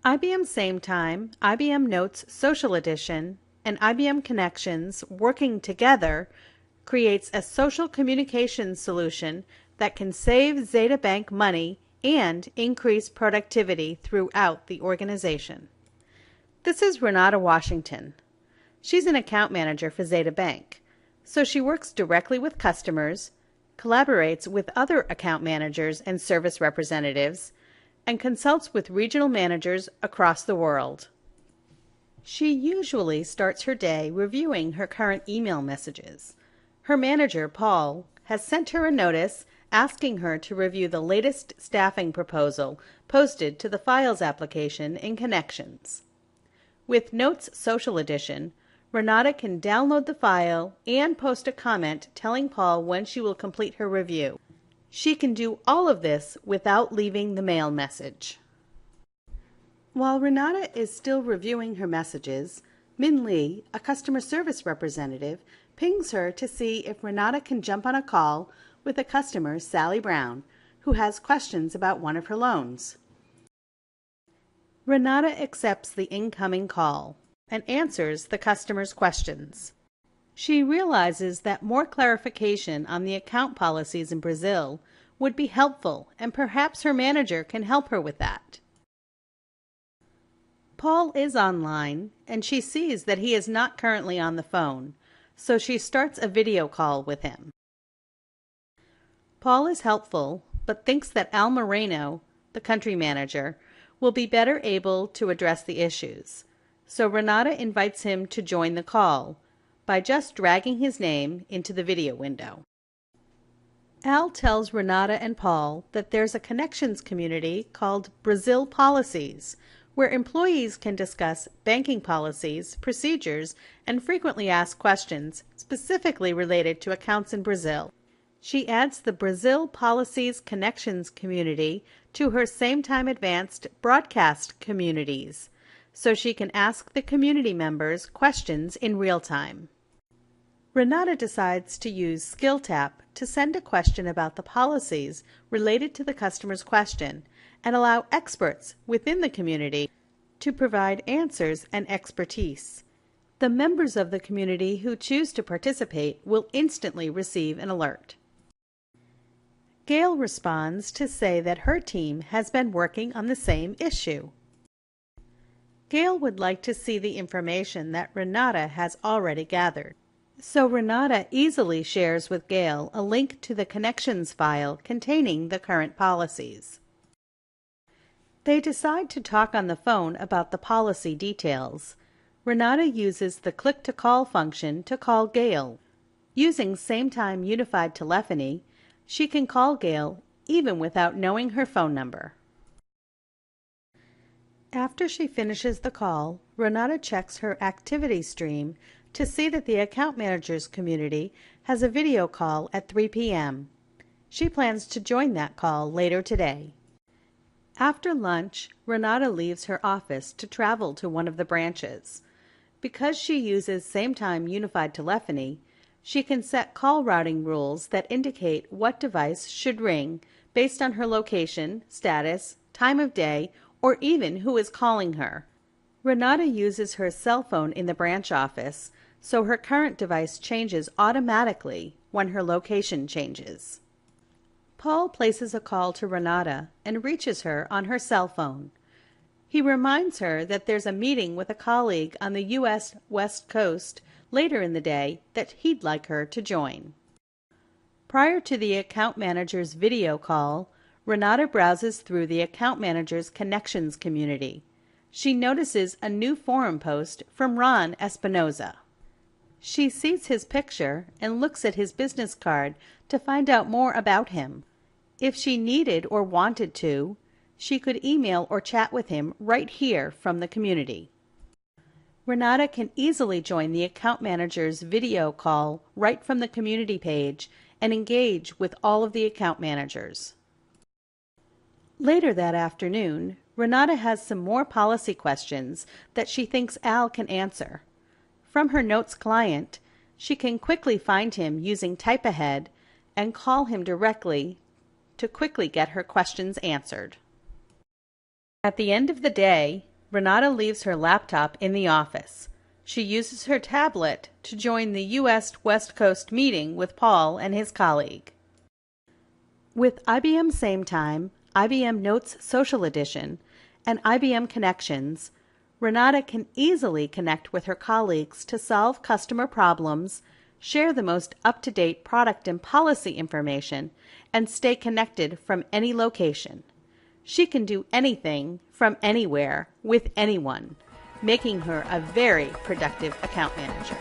IBM Same Time, IBM Notes Social Edition, and IBM Connections working together creates a social communications solution that can save Zeta Bank money and increase productivity throughout the organization. This is Renata Washington. She's an account manager for Zeta Bank, so she works directly with customers, collaborates with other account managers and service representatives, and consults with regional managers across the world. She usually starts her day reviewing her current email messages. Her manager, Paul, has sent her a notice asking her to review the latest staffing proposal posted to the Files application in Connections. With Notes Social Edition, Renata can download the file and post a comment telling Paul when she will complete her review. She can do all of this without leaving the mail message. While Renata is still reviewing her messages, Min Lee, a customer service representative, pings her to see if Renata can jump on a call with a customer, Sally Brown, who has questions about one of her loans. Renata accepts the incoming call and answers the customer's questions. She realizes that more clarification on the account policies in Brazil would be helpful, and perhaps her manager can help her with that. Paul is online, and she sees that he is not currently on the phone, so she starts a video call with him. Paul is helpful, but thinks that Al Moreno, the country manager, will be better able to address the issues, so Renata invites him to join the call by just dragging his name into the video window. Al tells Renata and Paul that there's a connections community called Brazil Policies, where employees can discuss banking policies, procedures, and frequently asked questions specifically related to accounts in Brazil. She adds the Brazil Policies Connections community to her Same Time Advanced broadcast communities, so she can ask the community members questions in real time. Renata decides to use SkillTap to send a question about the policies related to the customer's question and allow experts within the community to provide answers and expertise. The members of the community who choose to participate will instantly receive an alert. Gail responds to say that her team has been working on the same issue. Gail would like to see the information that Renata has already gathered, so Renata easily shares with Gail a link to the Connections file containing the current policies. They decide to talk on the phone about the policy details. Renata uses the click-to-call function to call Gail. Using Same-Time Unified Telephony, she can call Gail even without knowing her phone number. After she finishes the call, Renata checks her activity stream to see that the account managers community has a video call at 3 p.m. She plans to join that call later today. After lunch, Renata leaves her office to travel to one of the branches. Because she uses Same-Time Unified Telephony, she can set call routing rules that indicate what device should ring based on her location, status, time of day, or even who is calling her. Renata uses her cell phone in the branch office, so her current device changes automatically when her location changes. Paul places a call to Renata and reaches her on her cell phone. He reminds her that there's a meeting with a colleague on the U.S. West Coast later in the day that he'd like her to join. Prior to the account manager's video call, Renata browses through the account manager's Connections community. She notices a new forum post from Ron Espinoza. She sees his picture and looks at his business card to find out more about him. If she needed or wanted to, she could email or chat with him right here from the community. Renata can easily join the account manager's video call right from the community page and engage with all of the account managers. Later that afternoon, Renata has some more policy questions that she thinks Al can answer. From her Notes client, she can quickly find him using Type Ahead and call him directly to quickly get her questions answered. At the end of the day, Renata leaves her laptop in the office. She uses her tablet to join the U.S. West Coast meeting with Paul and his colleague. With IBM Same Time, IBM Notes Social Edition, and IBM Connections, Renata can easily connect with her colleagues to solve customer problems, share the most up-to-date product and policy information, and stay connected from any location. She can do anything from anywhere with anyone, making her a very productive account manager.